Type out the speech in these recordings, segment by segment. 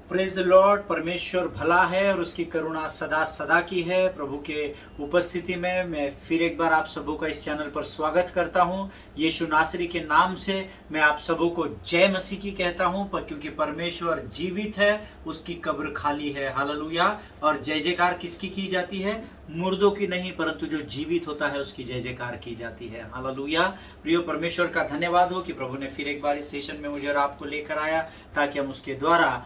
Praise the Lord. परमेश्वर भला है और उसकी करुणा सदा सदा की है। प्रभु के उपस्थिति में मैं फिर एक बार आप सबों का इस चैनल पर स्वागत करता हूं। यीशु नासरी के नाम से मैं आप सबों को जय मसीह की कहता हूं, पर क्योंकि परमेश्वर जीवित है, उसकी कब्र खाली है। हालेलुया। और जय जयकार किसकी की जाती है? मुर्दों की नहीं, परंतु जो जीवित होता है उसकी जय जयकार की जाती है। हालेलुया। प्रिय परमेश्वर का धन्यवाद हो कि प्रभु ने फिर एक बार इस सेशन में मुझे और आपको लेकर आया ताकि हम उसके द्वारा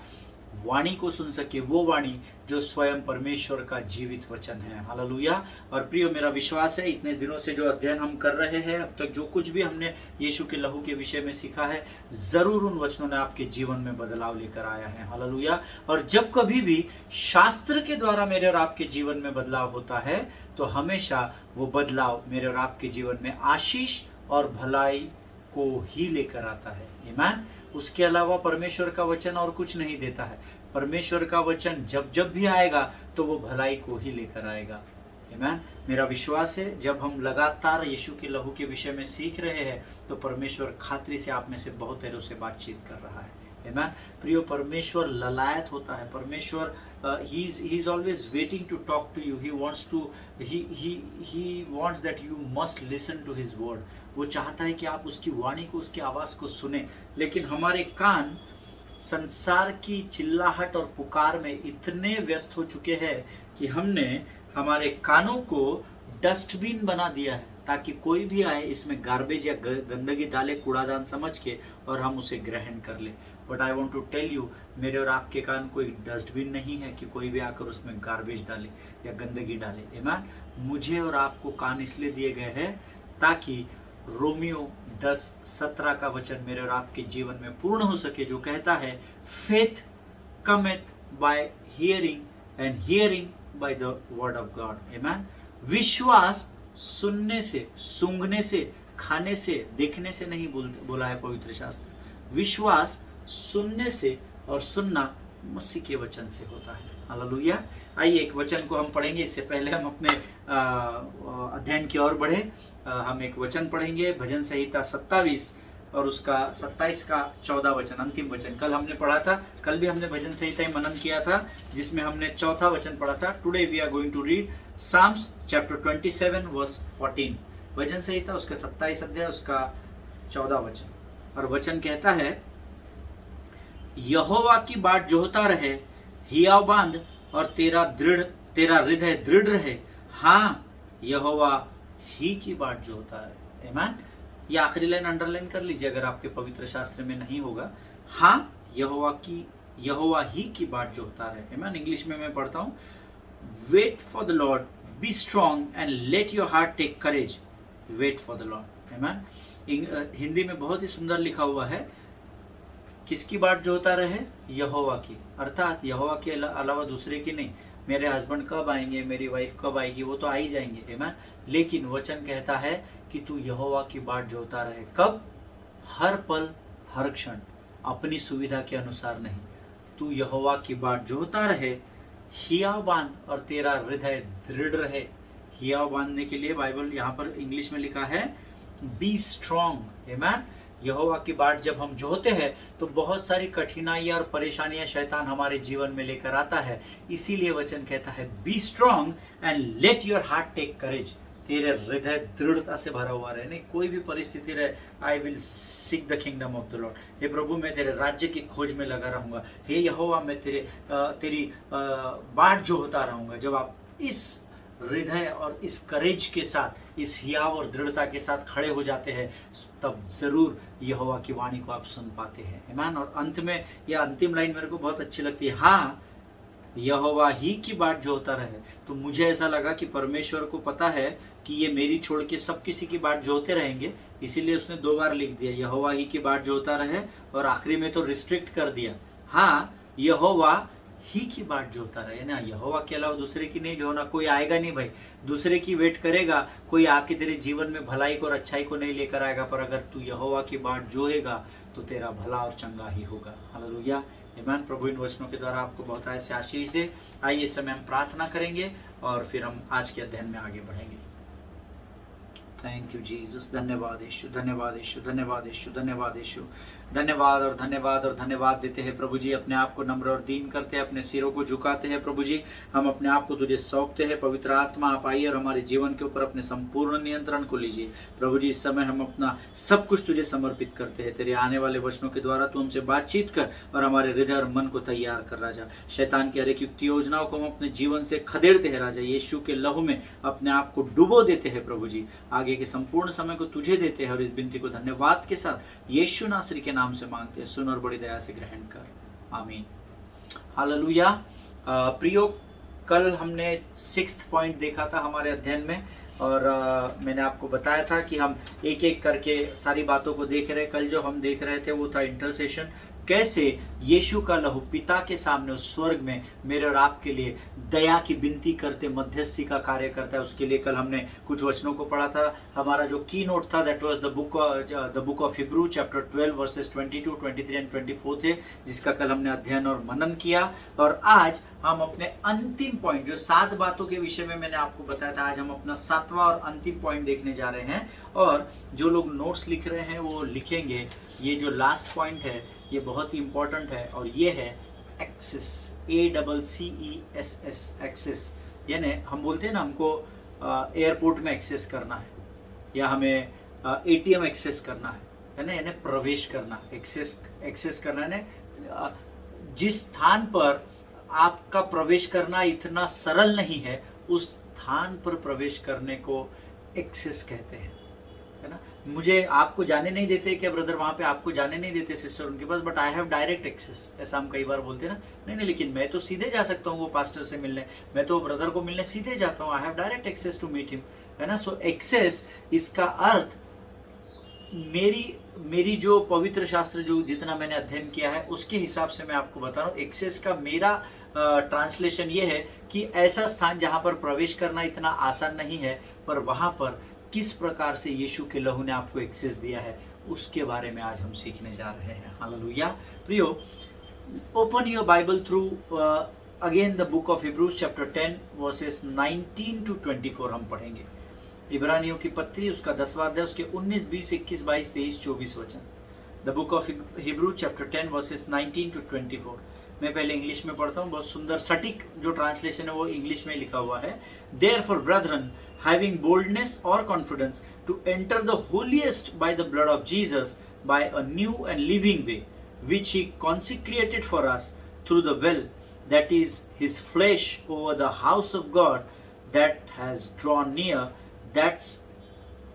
वाणी को सुन सके, वो वाणी जो स्वयं परमेश्वर का जीवित वचन है। हालेलुया। और प्रियो, मेरा विश्वास है इतने दिनों से जो अध्ययन हम कर रहे हैं, अब तक जो कुछ भी हमने यीशु के लहू के विषय में सीखा है, जरूर उन वचनों ने आपके जीवन में बदलाव लेकर आया है। हालेलुया। और जब कभी भी शास्त्र के द्वारा मेरे और आपके जीवन में बदलाव होता है, तो हमेशा वो बदलाव मेरे और आपके जीवन में आशीष और भलाई को ही लेकर आता है। आमीन। उसके अलावा परमेश्वर का वचन और कुछ नहीं देता है। परमेश्वर का वचन जब जब भी आएगा तो वो भलाई को ही लेकर आएगा। आमीन। मेरा विश्वास है जब हम लगातार यीशु के लहू के विषय में सीख रहे हैं, तो परमेश्वर खातिर से आप में से बहुत देरों से बातचीत कर रहा है। आमीन। प्रियो, परमेश्वर ललायत होता है। परमेश्वर he is always waiting to talk to you. He wants that you must listen to his word. वो चाहता है कि आप उसकी वाणी को, उसकी आवाज को सुने। लेकिन हमारे कान संसार की चिल्लाहट और पुकार में इतने व्यस्त हो चुके हैं कि हमने हमारे कानों को डस्टबिन बना दिया है, ताकि कोई भी आए इसमें गार्बेज या गंदगी डाले, कूड़ादान समझ के, और हम उसे ग्रहण कर ले। But I want to tell you, मेरे और आपके कान कोई डस्टबिन नहीं है कि कोई भी आकर उसमें गार्बेज डाले या गंदगी डाले। आमीन। मुझे और आपको कान इसलिए दिए गए हैं ताकि रोमियो 10:17 का वचन मेरे और आपके जीवन में पूर्ण हो सके, जो कहता है, faith cometh by hearing and hearing by the word of God. आमीन। विश्वास सुनने से, सूंघने से, खाने से, देखने से नहीं बोला है पवित्र शास्त्र। विश्वास सुनने से, और सुनना मसीह के वचन से होता है। हालेलुया। आइए एक वचन को हम पढ़ेंगे। इससे पहले हम अपने अध्ययन की ओर बढ़े। हम एक वचन पढ़ेंगे, भजन संहिता 27 और उसका 27 का 14 वचन, अंतिम वचन। कल हमने पढ़ा था, कल भी हमने भजन संहिता ही मनन किया था, जिसमें हमने चौथा वचन पढ़ा था। Today we are going to read psalms chapter 27 verse 14। भजन संहिता उसका 27 अध्याय, उसका 14 वचन। और वचन कहता है, यहोवा की बाट जोहता रहे, हियाव बांध, और तेरा हृदय दृढ़ रहे। हाँ, यहोवा ही की बाट जोहता है। आमीन। ये आखिरी लाइन अंडरलाइन कर लीजिए अगर आपके पवित्र शास्त्र में नहीं होगा। हाँ, यहोवा ही की बाट जोहता रहे। आमीन। इंग्लिश में मैं पढ़ता हूँ, wait for the lord, be strong and let your heart take courage. Wait for the lord. आमीन। हिंदी में बहुत ही सुंदर लिखा हुआ है, किसकी बाट जोहता रहे? यहोवा की। अर्थात यहोवा के अलावा दूसरे की नहीं। मेरे हस्बैंड कब आएंगे, मेरी वाइफ कब आएगी, वो तो आ ही जाएंगे। आमीन। लेकिन वचन कहता है कि तू यहोवा की बाट जोहता रहे। कब? हर पल, हर क्षण, अपनी सुविधा के अनुसार नहीं। तू यहोवा की बाट जोहता रहे, हियाव बांध, और तेरा हृदय दृढ़ रहे। हियाव बांधने के लिए बाइबल यहाँ पर इंग्लिश में लिखा है, बी स्ट्रॉन्ग। आमीन। यहोवा की बाट जब हम जोहते हैं तो बहुत सारी कठिनाइयां और परेशानियां शैतान हमारे जीवन में लेकर आता है। इसीलिए वचन कहता है, be strong and let your heart take courage. तेरे हृदय दृढ़ता से भरा हुआ रहे। नहीं, कोई भी परिस्थिति रहे, I will seek the kingdom of the Lord. हे प्रभु, मैं तेरे राज्य की खोज में लगा रहूंगा। हे यहोवा, मैं तेरी बाट जोहता रहूंगा। जब आप इस हृदय और इस करेज के साथ, इस हियाव और दृढ़ता के साथ खड़े हो जाते हैं, तब जरूर यहोवा की वाणी को आप सुन पाते हैं। आमीन। और अंत में यह अंतिम लाइन मेरे को बहुत अच्छी लगती है, हाँ, यहोवा ही की बाट जोहता रहे। तो मुझे ऐसा लगा कि परमेश्वर को पता है कि ये मेरी छोड़ के सब किसी की बाट जोहते रहेंगे, इसीलिए उसने 2 बार लिख दिया, यहोवा ही की बाट जोहता रहे, और आखिरी में तो रिस्ट्रिक्ट कर दिया, हाँ, यहोवा ही की बाट जोहता रहे ना। यहोवा के अलावा दूसरे की नहीं जोना। कोई आएगा नहीं भाई, दूसरे की वेट करेगा, कोई आके तेरे जीवन में भलाई को और अच्छाई को नहीं लेकर आएगा। पर अगर तू यहोवा की बाट जोएगा तो तेरा भला और चंगा ही होगा। हालेलुया। आमीन। प्रभु इन वचनों के द्वारा आपको बहुत ऐसे आशीष दे। आइए इस समय हम प्रार्थना करेंगे और फिर हम आज के अध्ययन में आगे बढ़ेंगे। Thank you Jesus. धन्यवाद यीशु, धन्यवाद यीशु, धन्यवाद यीशु, धन्यवाद यीशु। धन्यवाद और धन्यवाद और धन्यवाद देते हैं प्रभु जी। अपने आप को नम्र और दीन करते हैं, अपने सिरों को झुकाते हैं प्रभु जी। हम अपने आप को तुझे सौंपते हैं। पवित्र आत्मा आप आइए और हमारे जीवन के ऊपर अपने संपूर्ण नियंत्रण को लीजिए प्रभु जी। इस समय हम अपना सब कुछ तुझे समर्पित करते हैं। तेरे आने वाले वचनों के द्वारा तू हमसे बातचीत कर और हमारे हृदय और मन को तैयार कर राजा। शैतान की हर एक युक्ति योजनाओं को हम अपने जीवन से खदेड़ते हैं राजा। यीशु के लहू में अपने आप को डुबो देते हैं प्रभु जी। आगे के संपूर्ण समय को तुझे देते हैं और इस विनती को धन्यवाद के साथ यीशु नासरी के नाम से मांगते हैं। सुन और बड़ी दया से ग्रहण कर, आमीन। हालेलुया। प्रियो, कल हमने 6th पॉइंट देखा था हमारे अध्ययन में और मैंने आपको बताया था कि हम एक एक करके सारी बातों को देख रहे। कल जो हम देख रहे थे वो था इंटरसेशन, कैसे यीशु का लहू पिता के सामने उस स्वर्ग में मेरे और आपके लिए दया की विनती करते मध्यस्थी का कार्य करता है। उसके लिए कल हमने कुछ वचनों को पढ़ा था। हमारा जो की नोट था that was the book of Hebrew chapter 12 versus 22, 23 and 24 थे, जिसका कल हमने अध्ययन और मनन किया। और आज हम अपने अंतिम पॉइंट, जो 7 बातों के विषय में मैंने आपको बताया था, आज हम अपना 7वां और अंतिम पॉइंट देखने जा रहे हैं। और जो लोग नोट्स लिख रहे हैं वो लिखेंगे, ये जो लास्ट पॉइंट है ये बहुत ही इंपॉर्टेंट है और ये है एक्सेस, ACCESS, एक्सेस। यानी हम बोलते हैं ना, हमको एयरपोर्ट में एक्सेस करना है या हमें ATM एक्सेस करना है ना, यानी प्रवेश करना। एक्सेस करना है ना, जिस स्थान पर आपका प्रवेश करना इतना सरल नहीं है, उस स्थान पर प्रवेश करने को एक्सेस कहते हैं, है ना। मुझे आपको जाने नहीं देते क्या ब्रदर, वहां पे आपको जाने नहीं देते सिस्टर उनके पास, but I have direct access, ऐसा हम कई बार बोलते हैं ना। नहीं, लेकिन मैं तो सीधे जा सकता हूँ वो पास्टर से मिलने, मैं तो ब्रदर को मिलने सीधे जाता हूँ। I have direct access to meet him, है ना। सो एक्सेस, इसका अर्थ मेरी जो पवित्र शास्त्र जो जितना मैंने अध्ययन किया है उसके हिसाब से मैं आपको बता रहा हूँ। एक्सेस का मेरा ट्रांसलेशन ये है कि ऐसा स्थान जहां पर प्रवेश करना इतना आसान नहीं है, पर वहां पर किस प्रकार से यीशु के लहू ने आपको एक्सेस दिया है उसके बारे में आज हम सीखने जा रहे हैं। हालेलुया। प्रियो, open your Bible through again the book of Hebrews chapter 10 versus 19 to 24 हम पढ़ेंगे। इब्रानियों की पत्री उसका 10वां अध्याय, उसके 19, 20, 21, 22, 23, 24 वचन। The book of Hebrew chapter 10 versus 19 to 24। मैं पहले इंग्लिश में पढ़ता हूँ, बहुत सुंदर सटीक जो ट्रांसलेशन है वो इंग्लिश में लिखा हुआ है। Therefore, brethren, having boldness or confidence to enter the holiest by the blood of Jesus, by a new and living way, which he consecrated for us through the well, that is his flesh, over the house of God that has drawn near, that's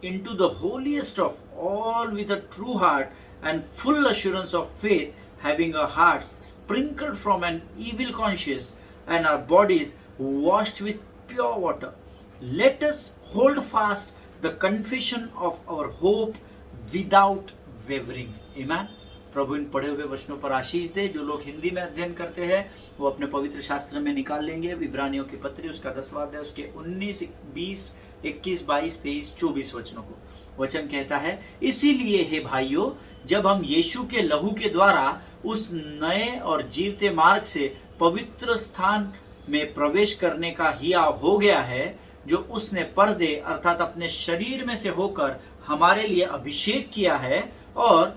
into the holiest of all with a true heart and full assurance of faith, having our hearts sprinkled from an evil conscience and our bodies washed with pure water. Let us hold fast the confession of our hope without wavering. Amen. प्रभु इन पढ़े हुए वचनों पर आशीष दे। जो लोग हिंदी में अध्ययन करते हैं वो अपने पवित्र शास्त्र में निकाल लेंगे इब्रानियों की पत्री उसका 10वां अध्याय, उसके 19, 20, 21, 22, 23, 24 वचनों को। वचन कहता है, इसीलिए हे भाइयों, जब हम यीशु के लहू के द्वारा उस नए और जीवते मार्ग से पवित्र स्थान में प्रवेश करने का हिया हो गया है, जो उसने पर्दे अर्थात अपने शरीर में से होकर हमारे लिए अभिषेक किया है, और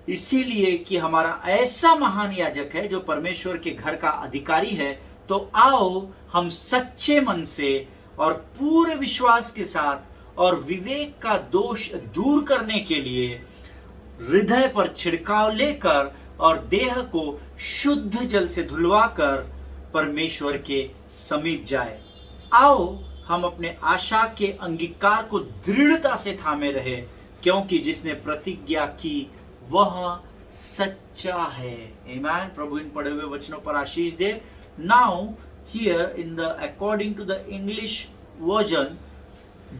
इसीलिए कि हमारा ऐसा महान याजक है जो परमेश्वर के घर का अधिकारी है, तो आओ हम सच्चे मन से और पूरे विश्वास के साथ और विवेक का दोष दूर करने के लिए हृदय पर छिड़काव लेकर और देह को शुद्ध जल से धुलवाकर परमेश्वर के समीप जाए। आओ हम अपने आशा के अंगीकार को दृढ़ता से थामे रहे, क्योंकि जिसने प्रतिज्ञा की वह सच्चा है। आमीन। प्रभु इन पढ़े हुए वचनों पर आशीष दे। Now here in the according to the English version,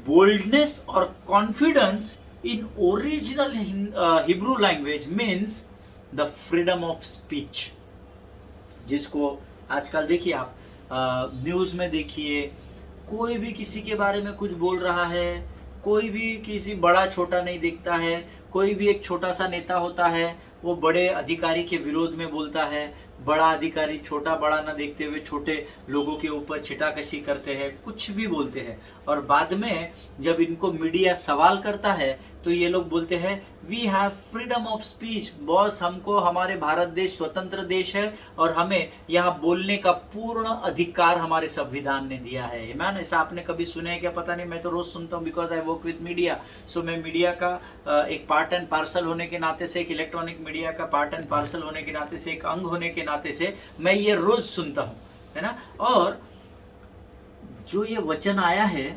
boldness और confidence in original Hebrew language means the freedom of speech, जिसको आजकल देखिए आप न्यूज में देखिए, कोई भी किसी के बारे में कुछ बोल रहा है, कोई भी किसी बड़ा छोटा नहीं देखता है, कोई भी एक छोटा सा नेता होता है वो बड़े अधिकारी के विरोध में बोलता है, बड़ा अधिकारी छोटा बड़ा ना देखते हुए छोटे लोगों के ऊपर छिटाकशी करते हैं, कुछ भी बोलते हैं। और बाद में जब इनको मीडिया सवाल करता है तो ये लोग बोलते हैं we have freedom of speech. Boss, हमको हमारे भारत देश स्वतंत्र देश है और हमें यहाँ बोलने का पूर्ण अधिकार हमारे संविधान ने दिया है। मैन, ऐसा आपने कभी सुने है क्या? पता नहीं, मैं तो रोज सुनता हूँ, because I work with media. So मैं मीडिया का एक पार्ट एंड पार्सल होने के नाते से, एक इलेक्ट्रॉनिक मीडिया का पार्ट एंड पार्सल होने के नाते से, एक अंग होने के नाते से मैं ये रोज सुनता हूँ, है ना। और जो ये वचन आया है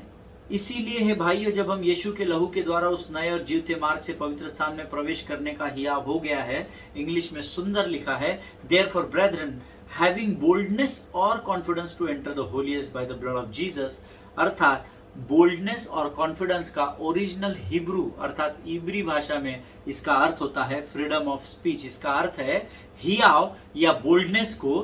इसीलिए है भाइयों, जब हम यीशु के लहू के द्वारा उस नए और जीवते मार्ग से पवित्र स्थान में प्रवेश करने का हियाव हो गया है। इंग्लिश में सुंदर लिखा है, देयरफॉर ब्रेथरन, हैविंग बोल्डनेस और confidence to enter the holiest by the blood of Jesus. अर्थात बोल्डनेस और कॉन्फिडेंस का ओरिजिनल हिब्रू अर्थात इब्री भाषा में इसका अर्थ होता है फ्रीडम ऑफ स्पीच। इसका अर्थ है हियाव या बोल्डनेस को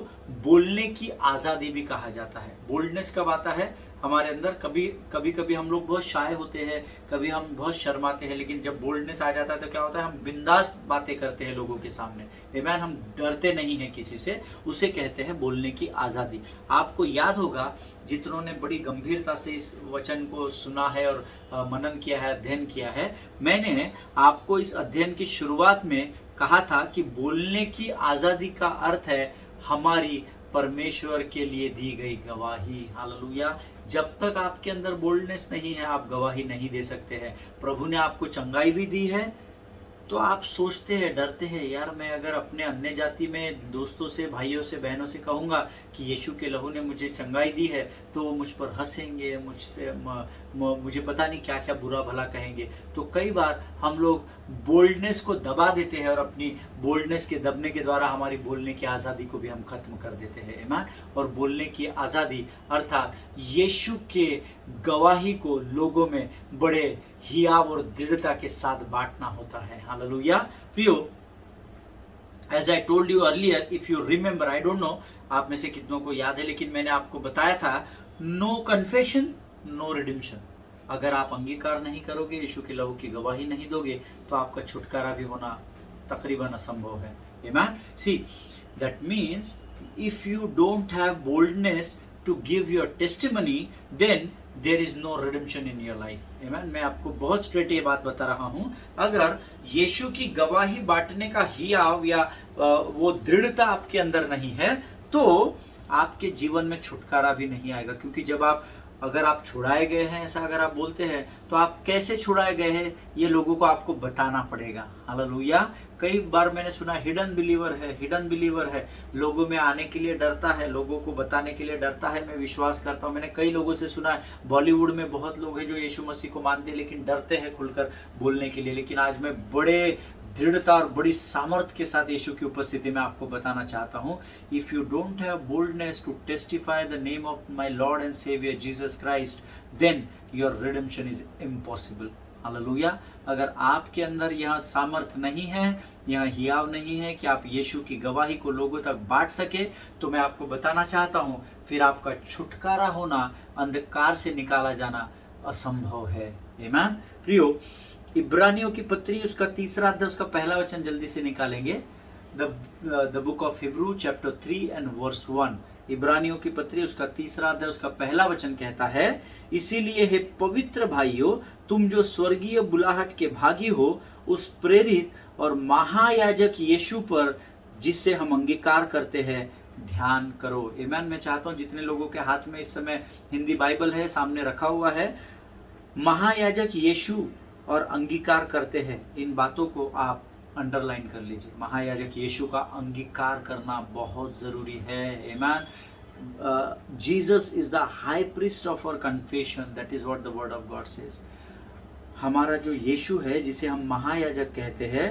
बोलने की आजादी भी कहा जाता है। बोल्डनेस कब आता है हमारे अंदर? कभी हम लोग बहुत शाय होते हैं, कभी हम बहुत शर्माते हैं, लेकिन जब बोल्डनेस आ जाता है तो क्या होता है, हम बिंदास बातें करते हैं लोगों के सामने। आमीन, हम डरते नहीं हैं किसी से, उसे कहते हैं बोलने की आजादी। आपको याद होगा जितनों ने बड़ी गंभीरता से इस वचन को सुना है और मनन किया है, अध्ययन किया है, मैंने आपको इस अध्ययन की शुरुआत में कहा था कि बोलने की आजादी का अर्थ है हमारी परमेश्वर के लिए दी गई गवाही। हालेलुया। जब तक आपके अंदर बोल्डनेस नहीं है आप गवाही नहीं दे सकते हैं। प्रभु ने आपको चंगाई भी दी है तो आप सोचते हैं, डरते हैं, यार मैं अगर अपने अन्य जाति में दोस्तों से, भाइयों से, बहनों से कहूँगा कि यीशु के लहू ने मुझे चंगाई दी है तो वो मुझ पर हंसेंगे, मुझे पता नहीं क्या क्या बुरा भला कहेंगे। तो कई बार हम लोग बोल्डनेस को दबा देते हैं और अपनी बोल्डनेस के दबने के द्वारा हमारी बोलने की आज़ादी को भी हम खत्म कर देते हैं। आमीन। और बोलने की आज़ादी अर्थात यीशु के गवाही को लोगों में बड़े हियाव और दृढ़ता के साथ बांटना होता है। हालेलुया। प्रियो, as I told you earlier, if you remember, I don't know आप में से कितनों को याद है, लेकिन मैंने आपको बताया था नो कन्फेशन नो रिडिम्पशन। अगर आप अंगीकार नहीं करोगे, यीशु के लहू की गवाही नहीं दोगे, तो आपका छुटकारा भी होना तकरीबन असंभव है। आमीन। See, that means if you don't have boldness to give your testimony, then there is no redemption in your life. आमीन। मैं आपको बहुत स्ट्रेट ये बात बता रहा हूं, अगर यीशु की गवाही बांटने का हियाव या वो दृढ़ता आपके अंदर नहीं है तो आपके जीवन में छुटकारा भी नहीं आएगा। क्योंकि अगर आप छुड़ाए गए हैं, ऐसा अगर आप बोलते हैं, तो आप कैसे छुड़ाए गए हैं ये लोगों को आपको बताना पड़ेगा। हालेलुया। कई बार मैंने सुना हिडन बिलीवर है, लोगों में आने के लिए डरता है, लोगों को बताने के लिए डरता है। मैं विश्वास करता हूँ, मैंने कई लोगों से सुना है, बॉलीवुड में बहुत लोग हैं जो यीशु मसीह को मानते हैं लेकिन डरते हैं खुलकर बोलने के लिए। लेकिन आज मैं बड़े दृढ़ता और बड़ी सामर्थ्य के साथ यीशु की उपस्थिति में आपको बताना चाहता हूँ, if you don't have boldness to testify the name of my lord and saviour Jesus Christ, then your redemption is impossible. हालेलुया। अगर आपके अंदर यह सामर्थ्य नहीं है, यह हियाव नहीं है कि आप यीशु की गवाही को लोगों तक बांट सके, तो मैं आपको बताना चाहता हूँ फिर आपका छुटकारा होना, अंधकार से निकाला जाना असंभव है। आमीन। प्रियो, इब्रानियों की पत्री उसका 3 अध्याय उसका पहला वचन जल्दी से निकालेंगे। The book of Hebrew chapter 3 and verse 1। इब्रानियों की पत्री उसका 3 अध्याय उसका पहला वचन कहता है, इसीलिए हे पवित्र भाइयों, तुम जो स्वर्गीय बुलाहट के भागी हो, उस प्रेरित और महायाजक यीशु पर जिससे हम अंगीकार करते हैं ध्यान करो। आमीन। मैं चाहता हूं जितने लोगों के हाथ में इस समय हिंदी बाइबल है, सामने रखा हुआ है, महायाजक यीशु और अंगीकार करते हैं, इन बातों को आप अंडरलाइन कर लीजिए। महायाजक यीशु का अंगीकार करना बहुत जरूरी है। आमीन। Jesus is the high priest of our confession, that is what the word of God says. हमारा जो यीशु है, जिसे हम महायाजक कहते हैं,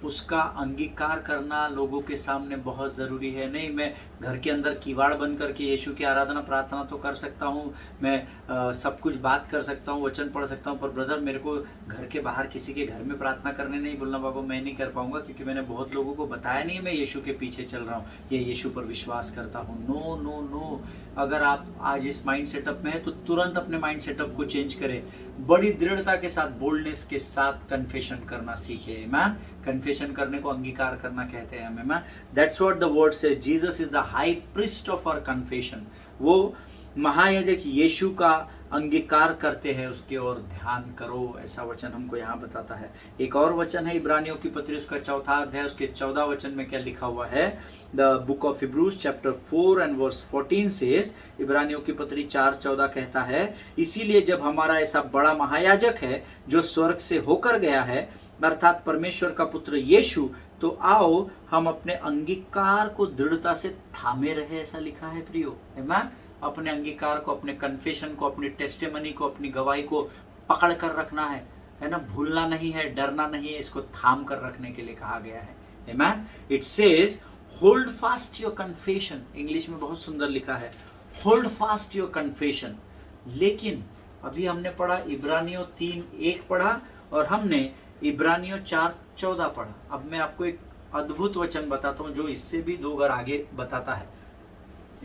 उसका अंगीकार करना लोगों के सामने बहुत ज़रूरी है। नहीं, मैं घर के अंदर किवाड़ बन करके यीशु की आराधना प्रार्थना तो कर सकता हूँ, मैं सब कुछ बात कर सकता हूँ, वचन पढ़ सकता हूँ, पर ब्रदर मेरे को घर के बाहर किसी के घर में प्रार्थना करने नहीं बोलना बाबा, मैं नहीं कर पाऊंगा, क्योंकि मैंने बहुत लोगों को बताया नहीं मैं यीशु के पीछे चल रहा हूँ, ये यीशु पर विश्वास करता हूँ। No no no. अगर आप आज इस माइंड सेटअप में है तो तुरंत अपने माइंड सेटअप को चेंज करें, बड़ी दृढ़ता के साथ, बोल्डनेस के साथ कन्फेशन करना सीखे। आमीन। कन्फेशन करने को अंगीकार करना कहते हैं हमें। That's what the word says, Jesus is the high priest of our confession. वो महायाजक यीशु का अंगीकार करते हैं, उसके ओर ध्यान करो, ऐसा वचन हमको यहाँ बताता है। एक और वचन है इब्रानियों की पत्री उसका 4 अध्याय उसके 14 वचन में क्या लिखा हुआ है। The book of Hebrews chapter 4 and verse 14 says, इब्रानियों की पत्री 4:14 कहता है, इसीलिए जब हमारा ऐसा बड़ा महायाजक है जो स्वर्ग से होकर गया है, अर्थात परमेश्वर का पुत्र यीशु, तो आओ हम अपने अंगीकार को दृढ़ता से थामे रहे, ऐसा लिखा है प्रियो। आमीन। अपने अंगीकार को, अपने कन्फेशन को, अपनी टेस्टिमनी को, अपनी गवाही को पकड़ कर रखना है ना, भूलना नहीं है, डरना नहीं है, इसको थाम कर रखने के लिए कहा गया है। आमीन। It says hold fast your confession, English में बहुत सुंदर लिखा है, होल्ड फास्ट योर कन्फेशन। लेकिन अभी हमने पढ़ा इब्रानियों 3:1 पढ़ा और हमने इब्रानियों 4:14 पढ़ा। अब मैं आपको एक अद्भुत वचन बताता हूं जो इससे भी 2 घर आगे बताता है।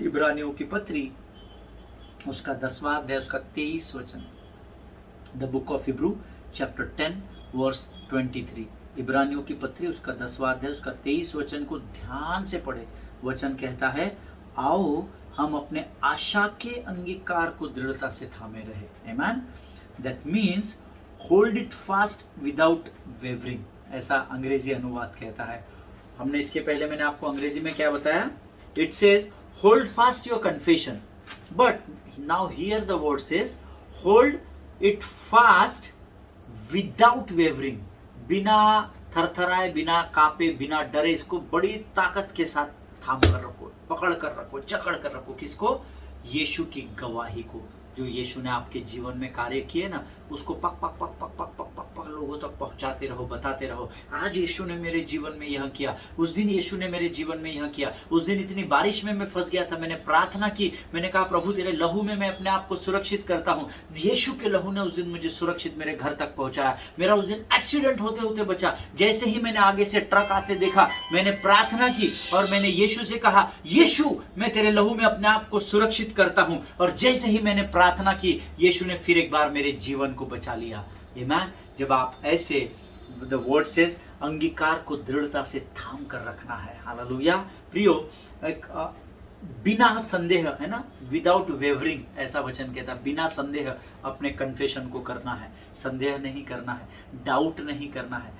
इब्रानियों की पत्री उसका 10वां अध्याय उसका 23 वचन, the book of Hebrew chapter 10 verse 23। इब्रानियों की पत्री उसका 10वां अध्याय उसका 23 वचन को ध्यान से पढ़े। वचन कहता है, आओ हम अपने आशा के अंगीकार को दृढ़ता से थामे रहे। आमीन। That means hold it fast without wavering, ऐसा अंग्रेजी अनुवाद कहता है। हमने इसके पहले मैंने आपको अंग्रेजी में क्या बताया, it says hold fast your confession, but now here the word says hold it fast without wavering, बिना थरथराए, बिना कापे, बिना डरे, इसको बड़ी ताकत के साथ थाम कर रखो, पकड़ कर रखो, जकड़ कर रखो। किसको? यीशु की गवाही को, जो यीशु ने आपके जीवन में कार्य किए ना, उसको पक पक पक पक पक पक पक पक लोगों तक पहुंचाते रहो, बताते रहो। आज यीशु ने मेरे जीवन में यह किया, उस दिन यीशु ने मेरे जीवन में यह किया, उस दिन इतनी बारिश में मैं फंस गया था, मैंने प्रार्थना की, मैंने कहा प्रभु तेरे लहू में मैं अपने आप को सुरक्षित करता हूँ। यीशु के लहू ने उस दिन मुझे सुरक्षित मेरे घर तक पहुंचाया। मेरा उस दिन एक्सीडेंट होते होते बचा। जैसे ही मैंने आगे से ट्रक आते देखा, मैंने प्रार्थना की और मैंने यीशु से कहा, यीशु मैं तेरे लहू में अपने आप को सुरक्षित करता हूँ। और जैसे ही मैंने प्रार्थना की, यीशु ने फिर एक बार मेरे जीवन को बचा लिया। आमीन। जब आप ऐसे, द वर्ड सेज, अंगीकार को दृढ़ता से थाम कर रखना है। हालेलुया। प्रियो, एक बिना संदेह, है ना, विदाउट वेवरिंग, ऐसा वचन कहता है, बिना संदेह अपने कन्फेशन को करना है। संदेह नहीं करना है, डाउट नहीं करना है,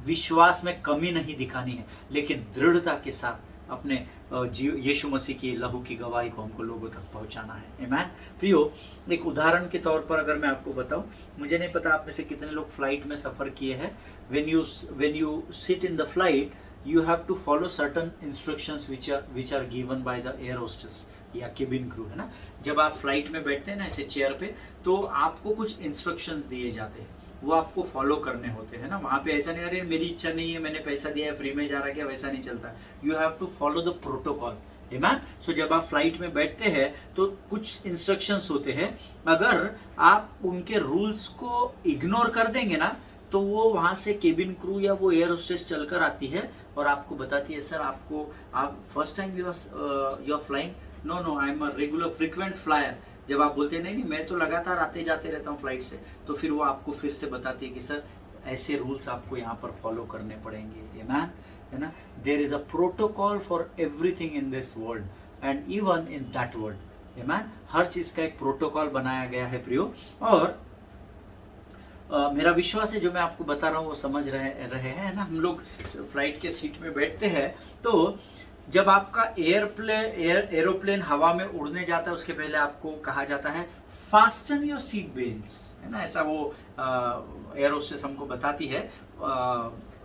विश्वास में कमी नहीं दिखानी है, लेकिन दृढ़ता के साथ अपने यीशु मसीह की लहू की गवाही को हमको लोगों तक पहुंचाना है। आमीन। प्रियो, एक उदाहरण के तौर पर अगर मैं आपको बताऊं, मुझे नहीं पता आप में से कितने लोग फ्लाइट में सफर किए हैं। when you sit in the flight, you have to follow certain instructions which are given by the air hostess या केबिन क्रू, है ना। जब आप फ्लाइट में बैठते हैं ना ऐसे चेयर पे, तो आपको कुछ इंस्ट्रक्शंस दिए जाते हैं, वो आपको फॉलो करने होते हैं ना। वहाँ पे ऐसा नहीं, अरे मेरी इच्छा नहीं है, मैंने पैसा दिया है, फ्री में जा रहा है क्या, वैसा नहीं चलता। You have to follow the protocol. आमीन। सो जब आप फ्लाइट में बैठते हैं तो कुछ इंस्ट्रक्शंस होते हैं, अगर आप उनके रूल्स को इग्नोर कर देंगे ना, तो वो वहाँ से केबिन क्रू या वो एयर होस्टेस चलकर आती है और आपको बताती है, सर आपको, आप first time you are flying, no I am a regular frequent flyer. जब आप बोलते हैं नहीं मैं तो लगातार आते जाते रहता हूँ फ्लाइट से, तो फिर वो आपको फिर से बताती है कि सर ऐसे रूल्स आपको यहाँ पर फॉलो करने पड़ेंगे। आमीन, है ना। There is a protocol for everything in this world and even in that world. आमीन। हर चीज का एक प्रोटोकॉल बनाया गया है प्रियो। और मेरा विश्वास है जो मैं आपको बता रहा हूँ वो समझ रहे हैं ना। हम लोग फ्लाइट के सीट में बैठते हैं, तो जब आपका एरोप्लेन हवा में उड़ने जाता है, उसके पहले आपको कहा जाता है फास्टन योर सीट बेल्ट्स, है ना। ऐसा वो एयर होस्टेस हमको बताती है,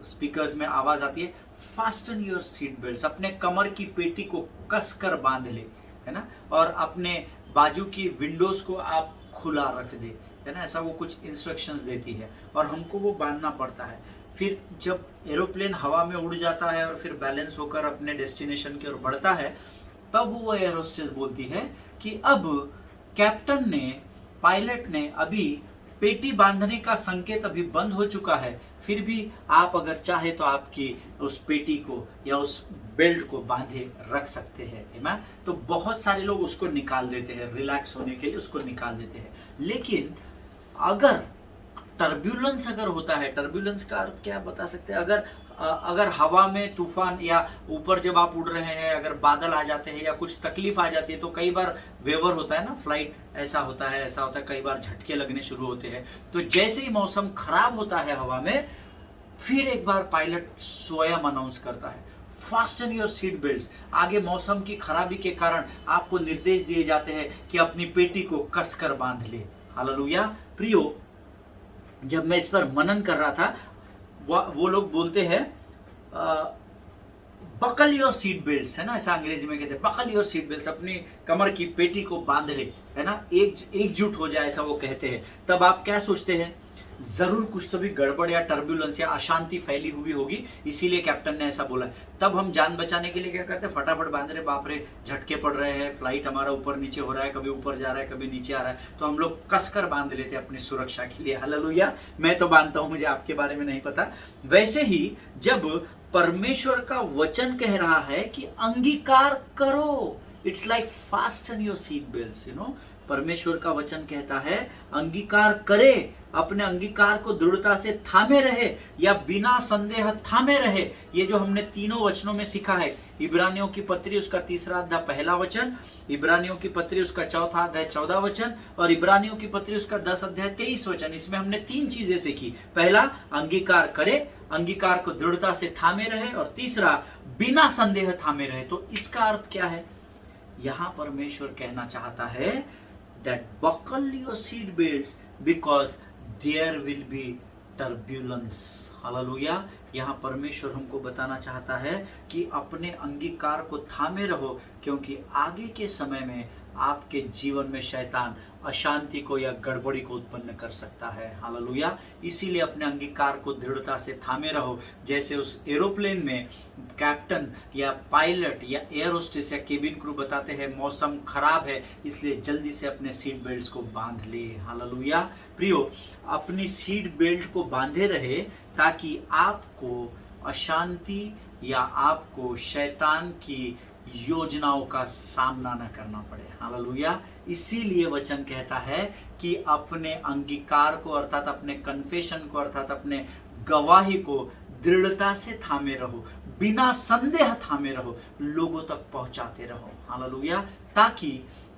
स्पीकर्स में आवाज आती है, फास्टन योर सीट बेल्ट्स, अपने कमर की पेटी को कसकर बांध ले, है ना, और अपने बाजू की विंडोज को आप खुला रख दे, है ना। ऐसा वो कुछ इंस्ट्रक्शंस देती है और हमको वो बांधना पड़ता है। फिर जब एरोप्लेन हवा में उड़ जाता है और फिर बैलेंस होकर अपने डेस्टिनेशन की ओर बढ़ता है, तब वो एयर होस्टेस बोलती है कि अब कैप्टन ने, पायलट ने अभी पेटी बांधने का संकेत अभी बंद हो चुका है, फिर भी आप अगर चाहे तो आपकी उस पेटी को या उस बेल्ट को बांधे रख सकते हैं। आमीन। तो बहुत सारे लोग उसको निकाल देते हैं, रिलैक्स होने के लिए उसको निकाल देते हैं। लेकिन अगर टर्ब्यूलेंस अगर होता है, टर्ब्यूलेंस का अर्थ क्या बता सकते हैं? अगर हवा में तूफान या ऊपर जब आप उड़ रहे हैं अगर बादल आ जाते हैं या कुछ तकलीफ आ जाती है तो कई बार वेवर होता है ना, फ्लाइट ऐसा होता है, कई बार झटके लगने शुरू होते हैं। तो जैसे ही मौसम खराब होता है हवा में, फिर एक बार पायलट स्वयं अनाउंस करता है फास्टन योर सीट बेल्ट्स। आगे मौसम की खराबी के कारण आपको निर्देश दिए जाते हैं कि अपनी पेटी को कसकर बांध ले। हालेलुया। प्रियो, जब मैं इस पर मनन कर रहा था, वो लोग बोलते हैं बकल योर सीट बेल्ट्स, है ना, ऐसा अंग्रेजी में कहते हैं, बकल योर सीट बेल्ट्स, अपनी कमर की पेटी को बांध ले, है ना, एकजुट हो जाए, ऐसा वो कहते हैं। तब आप क्या सोचते हैं? जरूर कुछ तो भी गड़बड़ या टर्ब्यूलेंस या अशांति फैली हुई होगी, इसीलिए कैप्टन ने ऐसा बोला। तब हम जान बचाने के लिए क्या करते हैं? फटाफट बांध रहे, बाप रे झटके पड़ रहे हैं, फ्लाइट हमारा ऊपर नीचे हो रहा है, कभी ऊपर जा रहा है कभी नीचे आ रहा है, तो हम लोग कसकर बांध लेते हैं अपनी सुरक्षा के लिए। हालेलुया। मैं तो बांधता हूं, मुझे आपके बारे में नहीं पता। वैसे ही जब परमेश्वर का वचन कह रहा है कि अंगीकार करो, it's like fasten your seat belts, you know, परमेश्वर का वचन कहता है अंगीकार करे, अपने अंगीकार को दृढ़ता से थामे रहे या बिना संदेह थामे रहे। ये जो हमने तीनों वचनों में सीखा है, इब्रानियों की पत्री उसका 3 अध्याय 1 वचन, इब्रानियों की पत्री उसका 4 अध्याय 14 वचन और इब्रानियों की पत्री उसका 10 अध्याय 23 वचन। इसमें हमने 3 चीजें सीखी। पहला, अंगीकार करे, अंगीकार को दृढ़ता से थामे रहे, और तीसरा, बिना संदेह थामे रहे। तो इसका अर्थ क्या है? यहां परमेश्वर कहना चाहता है that buckle your seat belts because there will be turbulence. Hallelujah. यहाँ परमेश्वर हमको बताना चाहता है कि अपने अंगीकार को थामे रहो, क्योंकि आगे के समय में आपके जीवन में शैतान अशांति को या गड़बड़ी को उत्पन्न कर सकता है। हालेलुया। इसीलिए अपने अंगीकार को दृढ़ता से थामे रहो। जैसे उस एरोप्लेन में कैप्टन या पायलट या एयर होस्टेस या केबिन क्रू बताते हैं मौसम खराब है, इसलिए जल्दी से अपने सीट बेल्ट्स को बांध ले। हालेलुया। प्रियो, अपनी सीट बेल्ट को बांधे रहे ताकि आपको अशांति या आपको शैतान की योजनाओं का सामना न करना पड़े। हालेलुया। इसीलिए वचन कहता है कि अपने अंगीकार को अर्थात अपने कन्फेशन को अर्थात अपने गवाही को दृढ़ता से थामे रहो, बिना संदेह थामे रहो, लोगों तक पहुंचाते रहो। हालेलुया। ताकि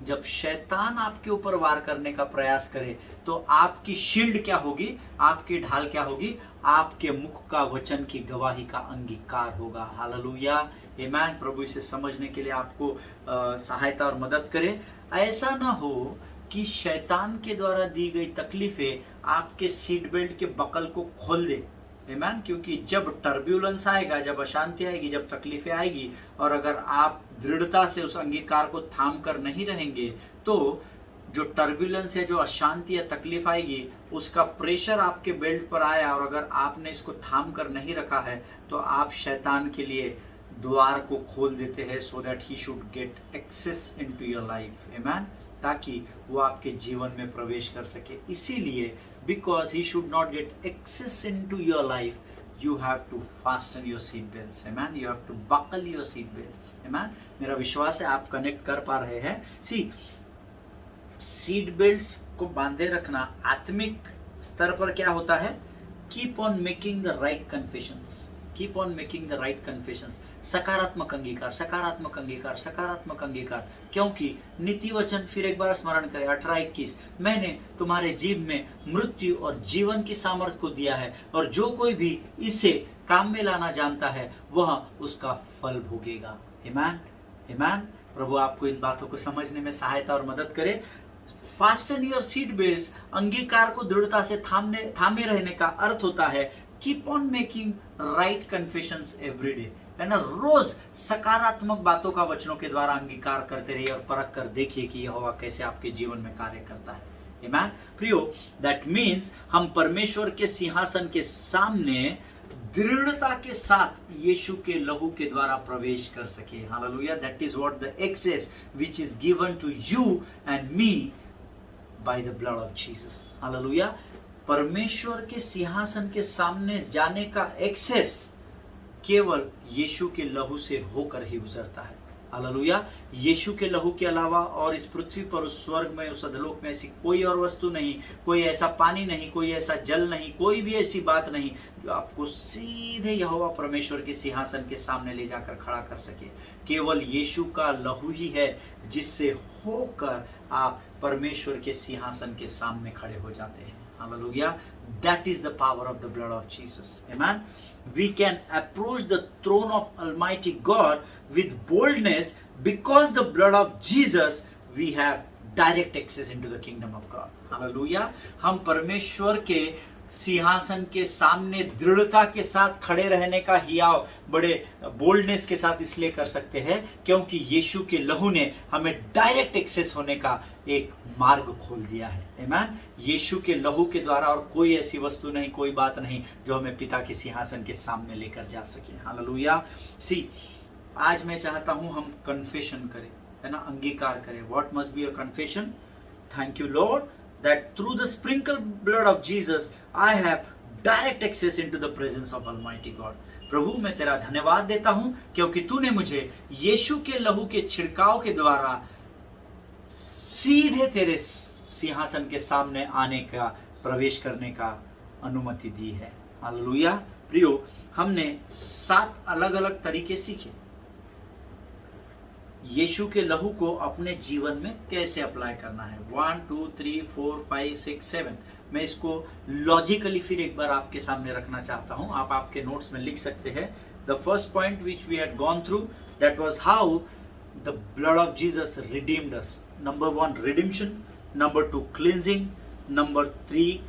जब शैतान आपके ऊपर वार करने का प्रयास करे तो आपकी शील्ड क्या होगी, आपकी ढाल क्या होगी? आपके मुख का वचन की गवाही का अंगीकार होगा। हालेलुया। आमीन। प्रभु इसे समझने के लिए आपको सहायता और मदद करे। ऐसा ना हो कि शैतान के द्वारा दी गई तकलीफें आपके सीट बेल्ट के बकल को खोल दे। आमीन। क्योंकि जब टर्ब्यूलेंस आएगा, जब अशांति आएगी, जब तकलीफें आएगी, और अगर आप दृढ़ता से उस अंगीकार को थाम कर नहीं रहेंगे, तो जो टर्ब्यूलेंस है, जो अशांति या तकलीफ आएगी, उसका प्रेशर आपके बेल्ट पर आया, और अगर आपने इसको थाम कर नहीं रखा है तो आप शैतान के लिए द्वार को खोल देते हैं, so that he should get access into your life. आमीन। ताकि वो आपके जीवन में प्रवेश कर सके। इसीलिए because he should not get access into your life, you have to fasten your seat belts. Amen. You have to buckle your seat belts. Amen. मेरा विश्वास है आप कनेक्ट कर पा रहे हैं। सीट बेल्ट्स को बांधे रखना आत्मिक स्तर पर क्या होता है? Keep on making the right confessions, keep on making the right confessions. सकारात्मक अंगीकार, सकारात्मक अंगीकार, सकारात्मक अंगीकार। क्योंकि नीति वचन फिर एक बार स्मरण करें, 18:21, मैंने तुम्हारे जीव में मृत्यु और जीवन की सामर्थ्य को दिया है, और जो कोई भी इसे काम में लाना जानता है वह उसका फल भोगेगा। आमीन। आमीन। प्रभु आपको इन बातों को समझने में सहायता और मदद करे। फास्टन योर सीट बेल्ट्स, अंगीकार को दृढ़ता से थामे रहने का अर्थ होता है keep on making right confessions every day, है ना। रोज सकारात्मक बातों का वचनों के द्वारा अंगीकार करते रहिए और परख कर देखिए कि यहोवा कैसे आपके जीवन में कार्य करता है। आमीन। प्रियो, दैट मीन्स हम परमेश्वर के सिंहासन के सामने दृढ़ता के साथ यीशु के लहू के द्वारा प्रवेश कर सके। हालेलुया। That is what the access which is given to you and me by the blood of Jesus. हालेलुया। परमेश्वर के सिंहासन के सामने जाने का एक्सेस केवल यीशु के लहू से होकर ही गुजरता है। हालेलुया। यीशु के लहू के अलावा और इस पृथ्वी पर, उस स्वर्ग में, उस अधलोक में ऐसी कोई और वस्तु नहीं, कोई ऐसा पानी नहीं, कोई ऐसा जल नहीं, कोई भी ऐसी बात नहीं जो आपको सीधे यहोवा परमेश्वर के सिंहासन के सामने ले जाकर खड़ा कर सके। केवल यीशु का लहू ही है जिससे होकर आप परमेश्वर के सिंहासन के सामने खड़े हो जाते हैं। Hallelujah. That is the power of the blood of Jesus. Amen. We can approach the throne of Almighty God with boldness because the blood of Jesus we have direct access into the kingdom of God. Hallelujah. हम परमेश्वर के सिंहासन के सामने दृढ़ता के साथ खड़े रहने का हियाव बड़े बोल्डनेस के साथ इसलिए कर सकते हैं क्योंकि यीशु के लहू ने हमें डायरेक्ट एक्सेस होने का एक मार्ग खोल दिया है। आमीन। यीशु के लहू के द्वारा और कोई ऐसी वस्तु नहीं, कोई बात नहीं जो हमें पिता के सिंहासन के सामने लेकर जा सके। हालेलुया। सी, आज मैं चाहता हूं हम कन्फेशन करें, है ना, अंगीकार करें। What must be a confession? Thank you Lord that through the sprinkled blood of Jesus I have direct access into the presence of Almighty God. प्रभु मैं तेरा धन्यवाद देता हूं क्योंकि तूने मुझे यीशु के लहू के छिड़काव के द्वारा सीधे तेरे सिंहासन के सामने आने का, प्रवेश करने का अनुमति दी है। हालेलुया। प्रियो, हमने 7 अलग अलग तरीके सीखे यीशु के लहू को अपने जीवन में कैसे अप्लाई करना है। 1 2 3 4 5 6 7 मैं इसको लॉजिकली फिर एक बार आपके सामने रखना चाहता हूं। आप आपके नोट्स में लिख सकते हैं। The first point which we had gone through, that was how the blood of Jesus redeemed us. Number 1 redemption, number 2 cleansing, number 3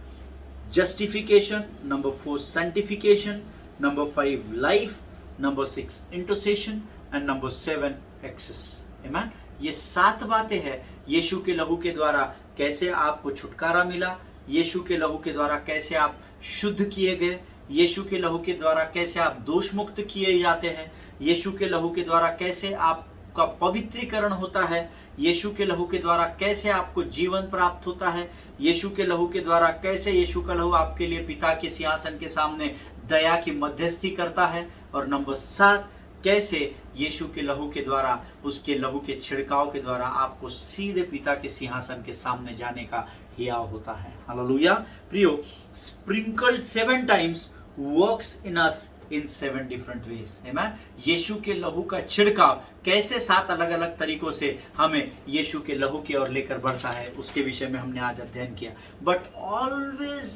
justification, number 4 sanctification, number 5 life, number 6 intercession and number 7 access. आमीन। ये 7 बातें हैं यीशु के लहू के द्वारा कैसे आपको छुटकारा मिला, यीशु के लहू के द्वारा कैसे आप शुद्ध किए गए, यीशु के लहू के द्वारा कैसे आप दोष मुक्त किए जाते हैं, यीशु के लहू के द्वारा कैसे आपका पवित्रीकरण होता है, यीशु के लहू के द्वारा कैसे आपको जीवन प्राप्त होता है, यीशु के लहू के द्वारा कैसे यीशु का लहू आपके लिए पिता के सिंहासन के सामने दया की मध्यस्थी करता है, और नंबर 7 कैसे यीशु के लहू के द्वारा, उसके लहू के छिड़काव के द्वारा आपको सीधे पिता के सिंहासन के सामने जाने का हियाव होता है। हालेलुया। प्रियो, sprinkled 7 times works in us in 7 different ways. आमीन। यीशु के लहू का छिड़काव कैसे 7 अलग अलग तरीकों से हमें यीशु के लहू की ओर लेकर बढ़ता है, उसके विषय में हमने आज अध्ययन किया। But always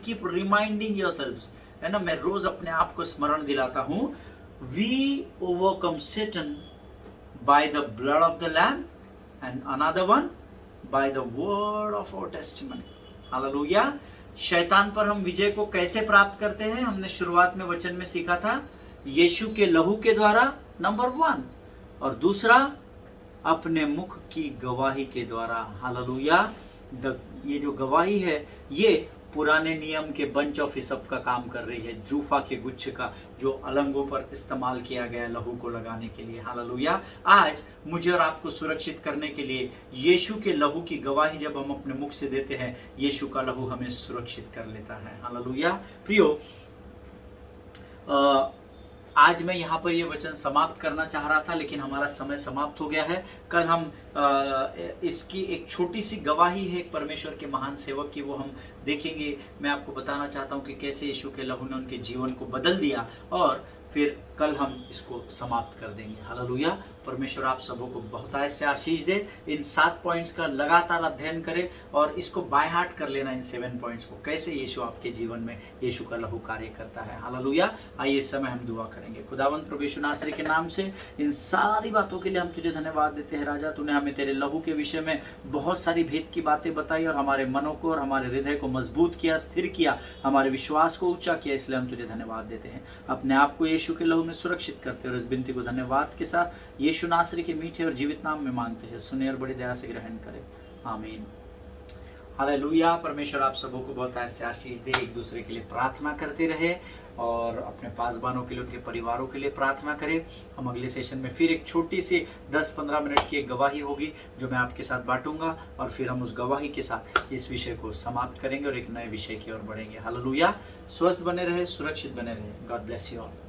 keep reminding yourselves, है ना, मैं रोज अपने आप को स्मरण दिलाता हूं, we overcome Satan by the blood of the Lamb and another one by the word of our testimony. Hallelujah. शैतान पर हम विजय को कैसे प्राप्त करते हैं? हमने शुरुआत में वचन में सीखा था, यीशु के लहू के द्वारा, नंबर 1, और दूसरा अपने मुख की गवाही के द्वारा। हालेलुया। ये जो गवाही है ये पुराने नियम के बंच ऑफ हिसप का काम कर रही है, जूफा के गुच्छ का, जो अलंगों पर इस्तेमाल किया गया लहू को लगाने के लिए। हालेलुया। आज मुझे और आपको सुरक्षित करने के लिए यीशु के लहू की गवाही जब हम अपने मुख से देते हैं, यीशु का लहू हमें सुरक्षित कर लेता है। हालेलुया। प्रियो, आज मैं यहाँ पर ये वचन समाप्त करना चाह रहा था, लेकिन हमारा समय समाप्त हो गया है। कल हम इसकी एक छोटी सी गवाही है एक परमेश्वर के महान सेवक की, वो हम देखेंगे। मैं आपको बताना चाहता हूँ कि कैसे यीशु के लहू ने उनके जीवन को बदल दिया, और फिर कल हम इसको समाप्त कर देंगे। हालेलुया। परमेश्वर आप सबों को बहुतायत से आशीष दे। इन 7 पॉइंट्स का लगातार अध्ययन करें और इसको बाय हार्ट कर लेना, इन 7 पॉइंट्स को, कैसे यीशु आपके जीवन में यीशु का लहू कार्य करता है। हालेलुया। आइए इस समय हम दुआ करेंगे। खुदावंद प्रभु यीशु नासरी के नाम से इन सारी बातों के लिए हम तुझे धन्यवाद देते हैं। राजा, तूने हमें तेरे लहू के विषय में बहुत सारी भेद की बातें बताई और हमारे मनों को और हमारे हृदय को मजबूत किया, स्थिर किया, हमारे विश्वास को ऊंचा किया, इसलिए हम तुझे धन्यवाद देते हैं। अपने आप को यीशु के लहू में सुरक्षित करते हैं और इस विनती को धन्यवाद के साथ यीशु नासरी के मीठे और जीवित नाम में मांगते हैं। सुने और बड़ी दया से ग्रहण करें। आमीन। हालेलुया। परमेश्वर आप सबों को बहुत ऐसे आशीष दे। एक दूसरे के लिए प्रार्थना करते रहे और अपने पासबानों के लिए, उनके परिवारों के लिए प्रार्थना करें। हम अगले सेशन में फिर एक छोटी सी 10-15 मिनट की एक गवाही होगी जो मैं आपके साथ बांटूंगा, और फिर हम उस गवाही के साथ इस विषय को समाप्त करेंगे और एक नए विषय की ओर बढ़ेंगे। हालेलुया। स्वस्थ बने रहे, सुरक्षित बने रहे। God bless you all.